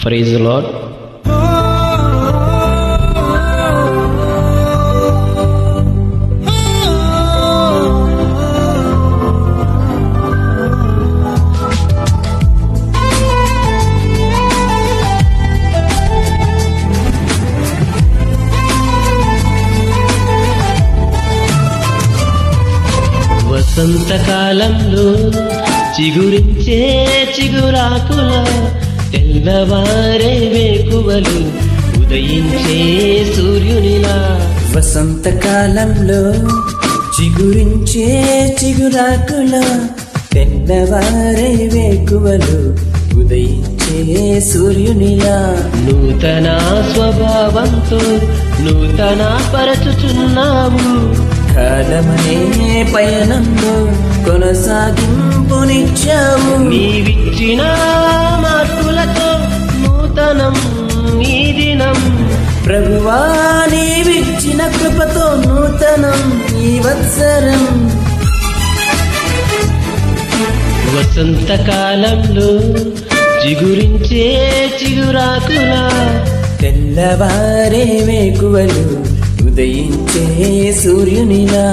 Praise the lord. వసంతకాలంలో చిగురించే చిగురాకుల తెల్లవారే వేకువలు ఉదయించే సూర్యునిలా. వసంతకాలంలో చిగురించే చిగురాకుల తెల్లవారే వేకువలు ఉదయించే సూర్యునిలా. నూతన స్వభావంతో నూతన పరచుచున్నావు. కాలమనే పయనంలో కొనసాగింపునిచ్చావు. నీవిచ్చిన మార్పులతో నూతనం ఈ దినం. ప్రభువా నీవిచ్చిన కృపతో నూతనం ఈ వత్సరం. వసంతకాలంలో చిగురించే చిగురాకుల తెల్లవారే వేకువలు ఉదయించే సూర్యునిలా.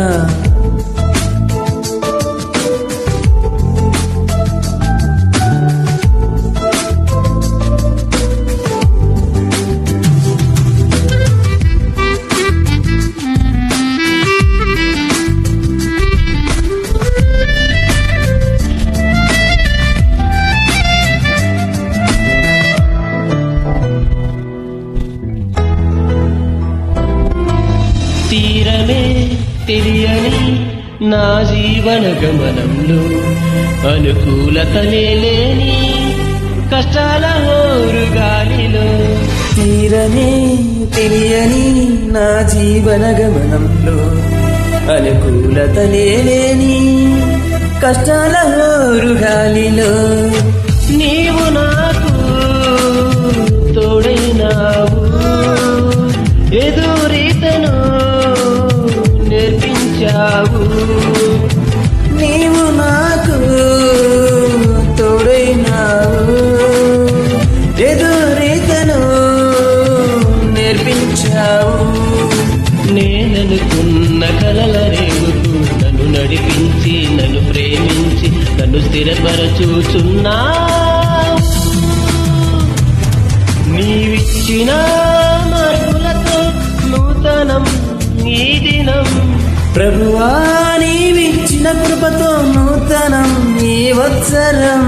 తీరమే తెలియని నా జీవన గమనంలో అనుకూలతలే లేని కష్టాల హోరుగాలిలో. తీరమే తెలియని నా జీవన గమనంలో అనుకూలతలే లేని కష్టాల హోరుగాలిలో. నీవు నాకు తోడైనావు, ఎదురీతను నేర్పించావు. నీవు నాకు తోడైనావు, ఎదురీతను నేర్పించావు. నేననుకున్న కలల రేవుకు నన్ను నడిపించి నన్ను ప్రేమించి నన్ను స్థిరపరచుచున్నావు. నీవిచ్చిన మార్పులతో నూతనం ఈ దినం. ప్రభువా నీవిచ్చిన కృపతో నూతనం ఈ వత్సరం.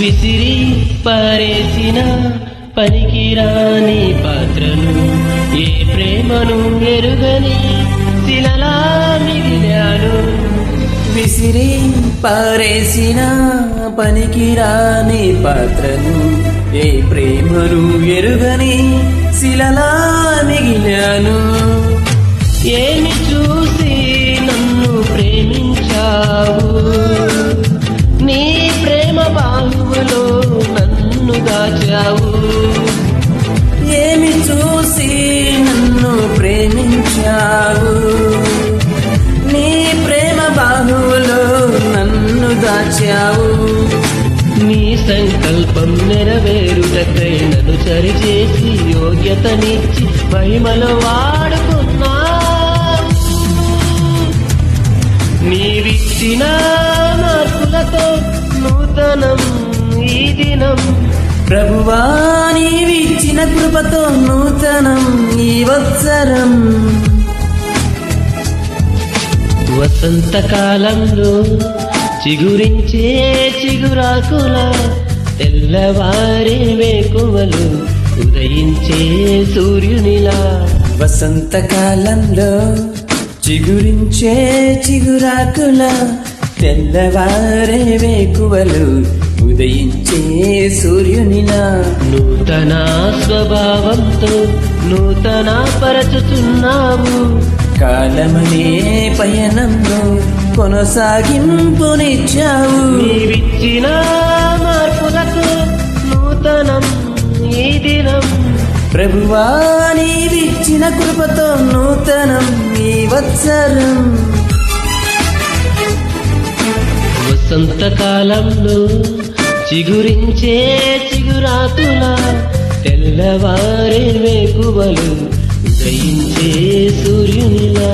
విసిరి పారేసిన పనికిరాని పాత్రను, ఏ ప్రేమను ఎరుగని శిలలా మిగిలాను. విసిరి పారేసిన పనికిరాని పాత్రను, ఏ ప్రేమను ఎరుగని శిలలా మిగిలాను. ఏమి చూసి నన్ను ప్రేమించావు, నీ ప్రేమ బాహువులో నన్ను దాచావు. ఏమి చూసి నన్ను ప్రేమించావు, నీ ప్రేమ బాహువులో నన్ను దాచావు. నీ సంకల్పం నెరవేరుటకై నన్ను సరిచేసి యోగ్యతనిచ్చి మహిమలో వాడుకున్నావు. నీవిచ్చిన మార్పులతో నూతనం ఈ దినం. ప్రభువా నీవిచ్చిన కృపతో నూతనం ఈ వత్సరం. వసంతకాలంలో చిగురించే చిగురాకుల తెల్లవారే వేకువలు ఉదయించే సూర్యునిలా. వసంతకాలంలో చిగురించే చిగురాకుల తెల్లవారే వేకువలు ఉదయించే సూర్యునిలా నూతన స్వభావంతో నూతన పరచుతున్నావు. కాలమనే పయనంలో కొనసాగింపునిచ్చావు. నీవిచ్చిన మార్పులకు నూతనం ఈ దినం. ప్రభువా నీవిచ్చిన కృపతో నూతనం ఈ వత్సరం. వసంతకాలంలో చిగురించే చిగురాకుల తెల్లవారే వేకువలు ఉదయించే సూర్యునిలా